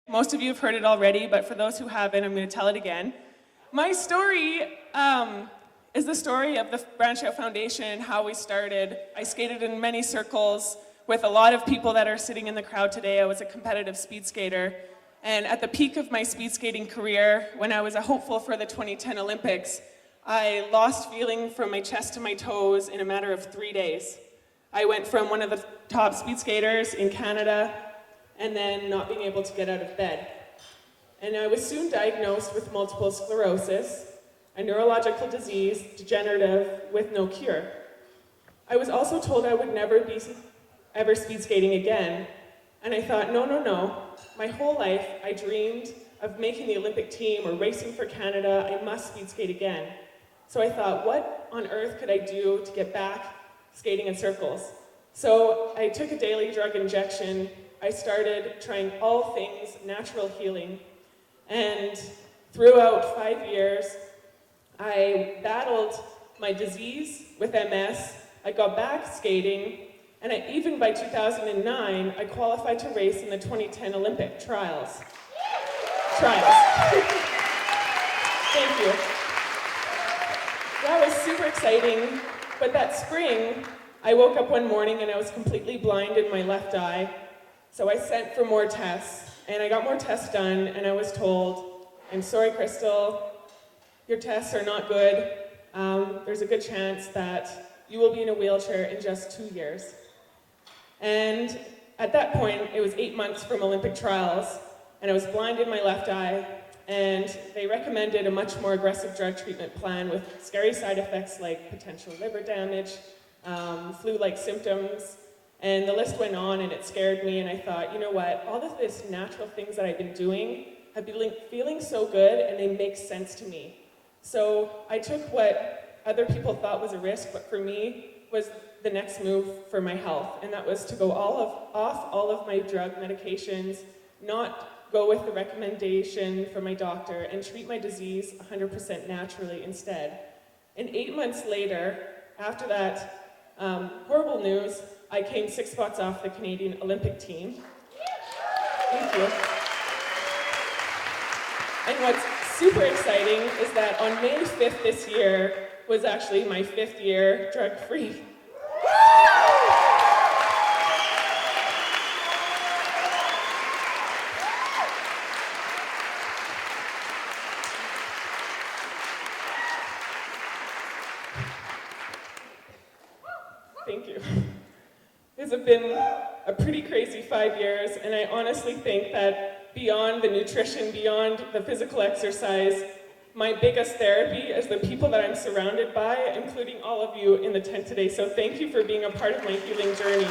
Most of you have heard it already, but for those who haven't, I'm going to tell it again. My story is the story of the Branch Out Foundation and how we started. I skated in many circles with a lot of people that are sitting in the crowd today. I was a competitive speed skater. And at the peak of my speed skating career, when I was a hopeful for the 2010 Olympics, I lost feeling from my chest to my toes in a matter of 3 days. I went from one of the top speed skaters in Canada and then not being able to get out of bed. And I was soon diagnosed with multiple sclerosis, a neurological disease, degenerative, with no cure. I was also told I would never be ever speed skating again. And I thought, no. My whole life, I dreamed of making the Olympic team or racing for Canada. I must speed skate again. So I thought, what on earth could I do to get back skating in circles? So I took a daily drug injection. I started trying all things natural healing. And throughout 5 years, I battled my disease with MS. I got back skating. And even by 2009, I qualified to race in the 2010 Olympic trials. Thank you. That was super exciting, but that spring, I woke up one morning and I was completely blind in my left eye. So I sent for more tests, and I got more tests done, and I was told, I'm sorry, Crystal, your tests are not good. There's a good chance that you will be in a wheelchair in just 2 years. And at that point, it was 8 months from Olympic trials, and I was blind in my left eye, and they recommended a much more aggressive drug treatment plan with scary side effects like potential liver damage, flu-like symptoms, and the list went on, and it scared me, and I thought, you know what, all of this natural things that I've been doing have been feeling so good, and they make sense to me. So I took what other people thought was a risk, but for me was the next move for my health, and that was to go off all of my drug medications, not go with the recommendation from my doctor, and treat my disease 100% naturally instead. And 8 months later, after that horrible news, I came 6 spots off the Canadian Olympic team. Thank you. And what's super exciting is that on May 5th this year was actually my 5th year drug-free. Thank you. This has been a pretty crazy 5 years, and I honestly think that beyond the nutrition, beyond the physical exercise, my biggest therapy is the people that I'm surrounded by, including all of you in the tent today. So thank you for being a part of my healing journey.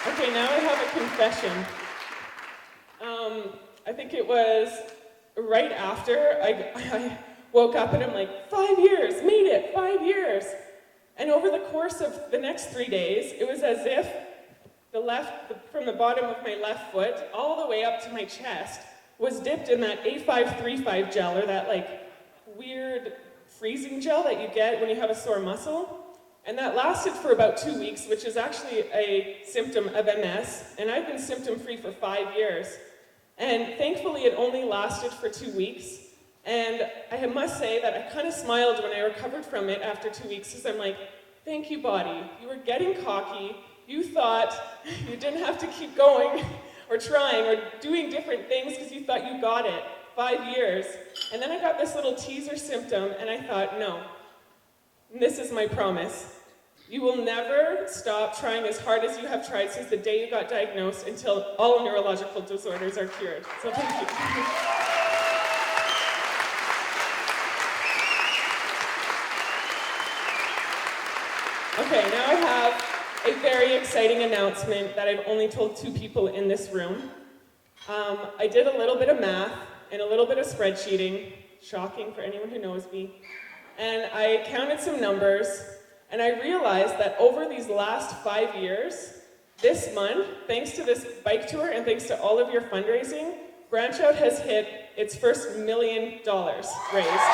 Okay, now I have a confession. I think it was right after I woke up and I'm like, 5 years, made it, 5 years. And over the course of the next 3 days, it was as if from the bottom of my left foot all the way up to my chest was dipped in that A535 gel, or that like weird freezing gel that you get when you have a sore muscle. And that lasted for about 2 weeks, which is actually a symptom of MS. And I've been symptom-free for 5 years. And thankfully, it only lasted for 2 weeks. And I must say that I kind of smiled when I recovered from it after 2 weeks, because I'm like, thank you, body. You were getting cocky. You thought you didn't have to keep going or trying or doing different things because you thought you got it. 5 years. And then I got this little teaser symptom, and I thought, no, this is my promise. You will never stop trying as hard as you have tried since the day you got diagnosed until all neurological disorders are cured. So thank you. Okay, now I have a very exciting announcement that I've only told 2 people in this room. I did a little bit of math and a little bit of spreadsheeting, shocking for anyone who knows me, and I counted some numbers, and I realized that over these last 5 years, this month, thanks to this bike tour and thanks to all of your fundraising, Branch Out has hit its first $1 million raised.